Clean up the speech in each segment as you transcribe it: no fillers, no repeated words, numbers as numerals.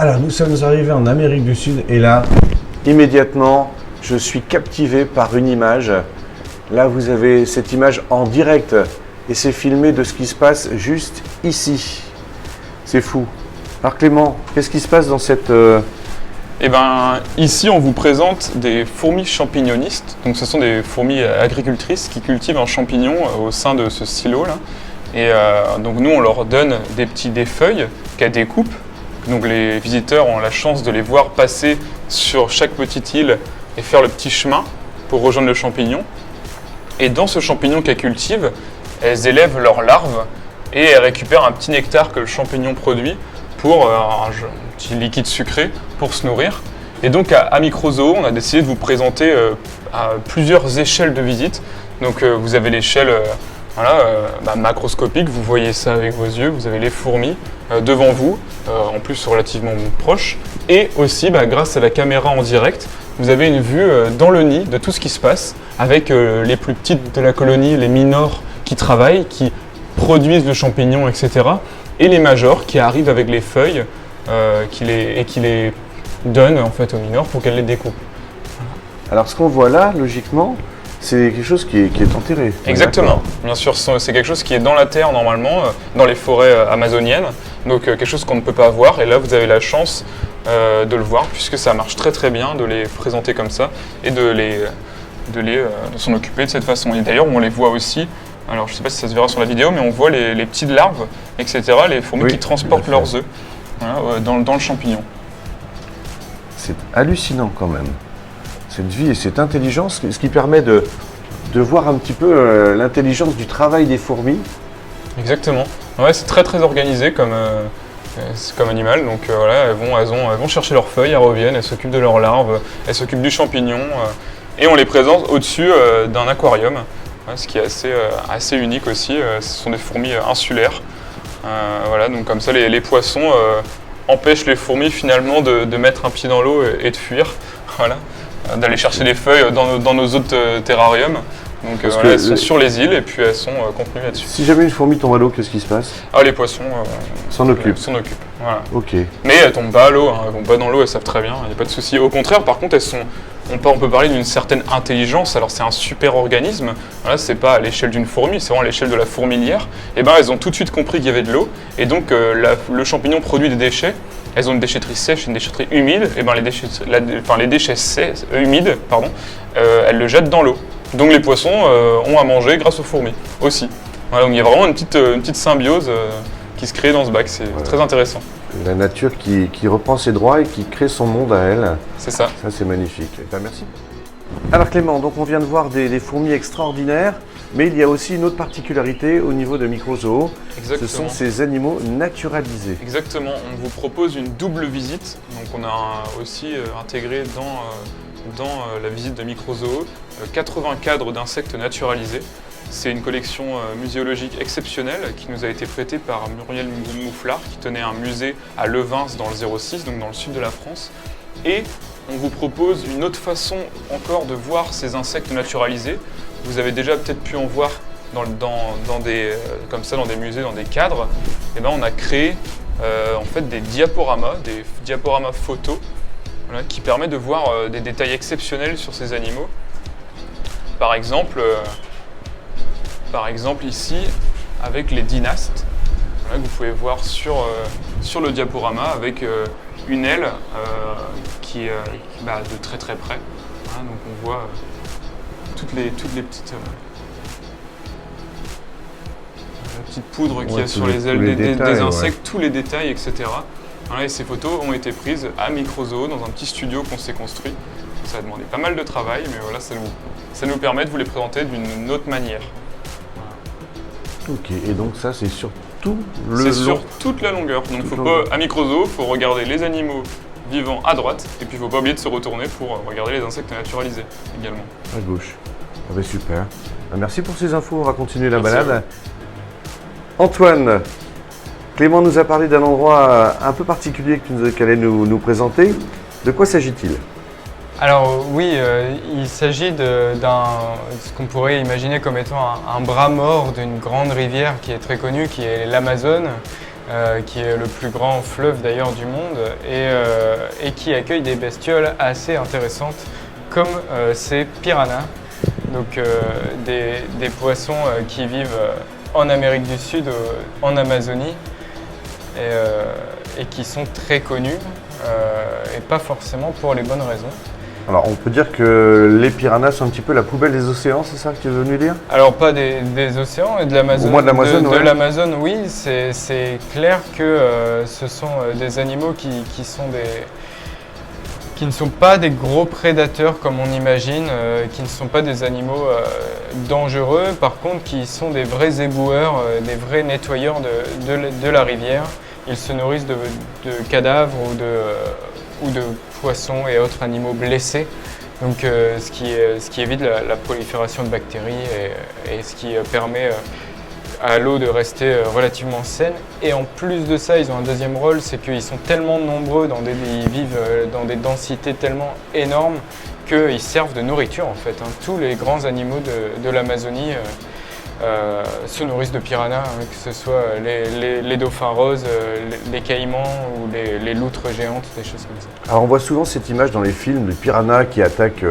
Alors, nous sommes arrivés en Amérique du Sud et là, immédiatement, je suis captivé par une image. Là, vous avez cette image en direct et c'est filmé de ce qui se passe juste ici. C'est fou. Alors Clément, qu'est-ce qui se passe dans cette... Eh ben, ici, on vous présente des fourmis champignonistes. Donc, ce sont des fourmis agricultrices qui cultivent un champignon au sein de ce silo-là. Et donc, nous, on leur donne des feuilles qu'elles découpent. Donc, les visiteurs ont la chance de les voir passer sur chaque petite île et faire le petit chemin pour rejoindre le champignon. Et dans ce champignon qu'elles cultivent, elles élèvent leurs larves et elles récupèrent un petit nectar que le champignon produit pour un petit liquide sucré pour se nourrir. Et donc à Microzoo, on a décidé de vous présenter à plusieurs échelles de visite. Donc vous avez l'échelle macroscopique, vous voyez ça avec vos yeux, vous avez les fourmis devant vous, en plus relativement proche. Et aussi, grâce à la caméra en direct, vous avez une vue dans le nid de tout ce qui se passe, avec les plus petites de la colonie, les minors qui travaillent, qui produisent le champignon, etc. Et les majors qui arrivent avec les feuilles qui les donnent en fait aux minors pour qu'elles les découpent. Alors ce qu'on voit là, logiquement, c'est quelque chose qui est enterré. Exactement. Bien sûr, c'est quelque chose qui est dans la terre normalement, dans les forêts amazoniennes. Donc quelque chose qu'on ne peut pas voir. Et là, vous avez la chance de le voir puisque ça marche très très bien de les présenter comme ça et de s'en occuper de cette façon. Et d'ailleurs, on les voit aussi. Alors, je ne sais pas si ça se verra sur la vidéo, mais on voit les petites larves, etc., les fourmis qui transportent leurs œufs dans le champignon. C'est hallucinant quand même, cette vie et cette intelligence, ce qui permet de voir un petit peu l'intelligence du travail des fourmis. Exactement. Ouais, c'est très très organisé comme animal. Donc elles vont chercher leurs feuilles, elles reviennent, elles s'occupent de leurs larves, elles s'occupent du champignon, et on les présente au-dessus d'un aquarium. Ce qui est assez unique aussi, ce sont des fourmis insulaires. Donc comme ça les poissons empêchent les fourmis finalement de mettre un pied dans l'eau et de fuir, d'aller chercher les feuilles dans nos autres terrariums. Donc elles sont sur les îles et puis elles sont contenues là-dessus. Si jamais une fourmi tombe à l'eau, qu'est-ce qui se passe? Les poissons s'en occupent. Voilà. Ok. Mais elles tombent pas à l'eau, elles vont pas dans l'eau, elles savent très bien, il n'y a pas de souci. Au contraire, par contre, on peut parler d'une certaine intelligence. Alors c'est un super organisme, c'est pas à l'échelle d'une fourmi, c'est vraiment à l'échelle de la fourmilière. Et elles ont tout de suite compris qu'il y avait de l'eau, et donc le champignon produit des déchets. Elles ont une déchetterie sèche et une déchetterie humide. Et les déchets humides, elles le jettent dans l'eau. Donc les poissons ont à manger grâce aux fourmis aussi. Donc il y a vraiment une petite symbiose qui se crée dans ce bac, c'est très intéressant. La nature qui reprend ses droits et qui crée son monde à elle. C'est ça. Ça c'est magnifique. Merci. Alors Clément, donc on vient de voir des fourmis extraordinaires, mais il y a aussi une autre particularité au niveau de Microzoo. Exactement. Ce sont ces animaux naturalisés. Exactement, on vous propose une double visite. Donc on a aussi intégré dans la visite de Microzoo 80 cadres d'insectes naturalisés. C'est une collection muséologique exceptionnelle qui nous a été prêtée par Muriel Mouflard, qui tenait un musée à Levins dans le 06, donc dans le sud de la France. Et on vous propose une autre façon encore de voir ces insectes naturalisés. Vous avez déjà peut-être pu en voir dans des musées, dans des cadres. Et on a créé des diaporamas photos, qui permettent de voir des détails exceptionnels sur ces animaux. Par exemple ici, avec les dynastes, que vous pouvez voir sur le diaporama, avec une aile qui est de très très près. Donc on voit toutes les petites poudres qu'il y a sur les ailes des insectes, tous les détails, etc. Et ces photos ont été prises à Microzoo, dans un petit studio qu'on s'est construit. Ça a demandé pas mal de travail, mais ça nous permet de vous les présenter d'une autre manière. Ok, et donc ça c'est sur tout sur toute la longueur. Donc à Microzoo, il faut regarder les animaux vivants à droite, et puis il ne faut pas oublier de se retourner pour regarder les insectes naturalisés également. À gauche. Super. Merci pour ces infos, on va continuer la balade. Antoine, Clément nous a parlé d'un endroit un peu particulier qu'elle allait nous présenter. De quoi s'agit-il? Alors oui, il s'agit de ce qu'on pourrait imaginer comme étant un bras mort d'une grande rivière qui est très connue, qui est l'Amazone. qui est le plus grand fleuve d'ailleurs du monde et qui accueille des bestioles assez intéressantes comme ces piranhas, donc des poissons qui vivent en Amérique du Sud, en Amazonie et qui sont très connus et pas forcément pour les bonnes raisons. Alors on peut dire que les piranhas sont un petit peu la poubelle des océans, c'est ça que tu veux nous dire? Alors pas des océans et de l'Amazone. Au moins de l'Amazone, ouais. De l'Amazone, oui, c'est clair que ce sont des animaux qui ne sont pas des gros prédateurs comme on imagine, qui ne sont pas des animaux dangereux, par contre qui sont des vrais éboueurs, des vrais nettoyeurs de la rivière. Ils se nourrissent de cadavres ou de poissons et autres animaux blessés, donc ce qui évite la prolifération de bactéries et ce qui permet à l'eau de rester relativement saine. Et en plus de ça, ils ont un deuxième rôle, c'est qu'ils sont tellement nombreux, ils vivent dans des densités tellement énormes qu'ils servent de nourriture en fait. Tous les grands animaux de l'Amazonie se nourrissent de piranhas, que ce soit les dauphins roses, les caïmans ou les loutres géantes, des choses comme ça. Alors on voit souvent cette image dans les films, le piranha qui attaque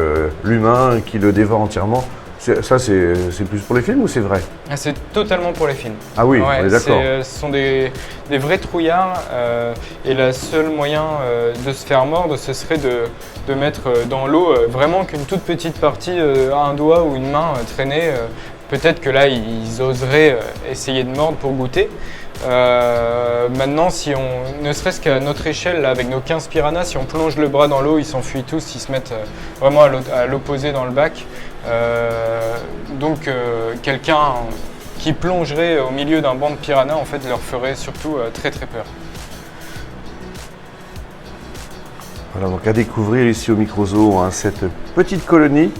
l'humain et qui le dévore entièrement. Ça, c'est plus pour les films ou c'est vrai? C'est totalement pour les films. Ah oui, on est d'accord. Ce sont des vrais trouillards et le seul moyen de se faire mordre, ce serait de mettre dans l'eau vraiment qu'une toute petite partie, un doigt ou une main traînée. Peut-être que là, ils oseraient essayer de mordre pour goûter. Maintenant, si on, ne serait-ce qu'à notre échelle, là, avec nos 15 piranhas, si on plonge le bras dans l'eau, ils s'enfuient tous, ils se mettent vraiment à l'opposé dans le bac. Donc quelqu'un qui plongerait au milieu d'un banc de piranhas, en fait, leur ferait surtout très très peur. Voilà, donc à découvrir ici au Microzoo, cette petite colonie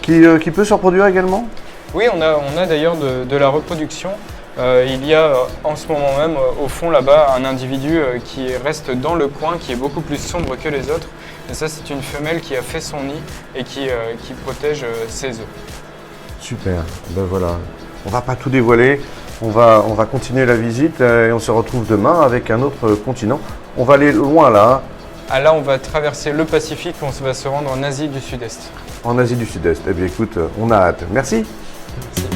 qui peut se reproduire également? Oui, on a d'ailleurs de la reproduction. Il y a en ce moment même au fond là-bas un individu qui reste dans le coin, qui est beaucoup plus sombre que les autres. Et ça, c'est une femelle qui a fait son nid et qui protège ses œufs. Super, ben voilà. On va pas tout dévoiler, on va continuer la visite et on se retrouve demain avec un autre continent. On va aller loin là. Ah, là, on va traverser le Pacifique, on va se rendre en Asie du Sud-Est. En Asie du Sud-Est. Eh bien écoute, on a hâte. Merci. Merci.